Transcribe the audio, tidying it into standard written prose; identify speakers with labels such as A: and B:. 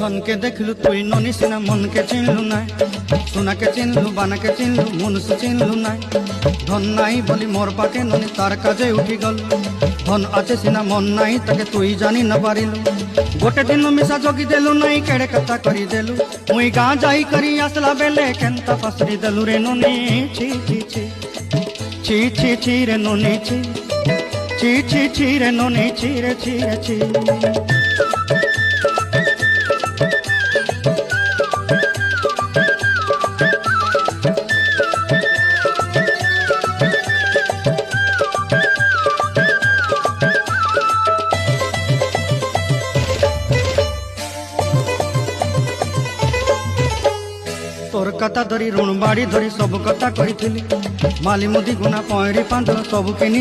A: জনকে দেখলু তুই ননি সিনা মনকে চিনলু নাই, সোনাকে চিনলু বানাকে চিনলু মনুষ্য চিনলু নাই। ধন নাই বলি মোর পাকে ননি তার কাজে উঠি গল, ধন আছে সিনা মন নাই তাকে তুই জানি না পারিলু। গোটে দিন মিশা জগি দেলু নাই কেড়ে কথা করি দেলু, মুই গাঁ যাই করি আসলা বেলে কেনতা পাসরি দেলু রে ননি। ছি ছি ছি ছি ছি ছি রে ননি ছি ছি ছি ছি রে ননি ছি রে ছি রে ছি। তোর কথা ধরি ঋণ বাড়ি ধরি সব কথা কইছিলি, মালি মুদি গুনা পয়রি পাঁচ সব কিনি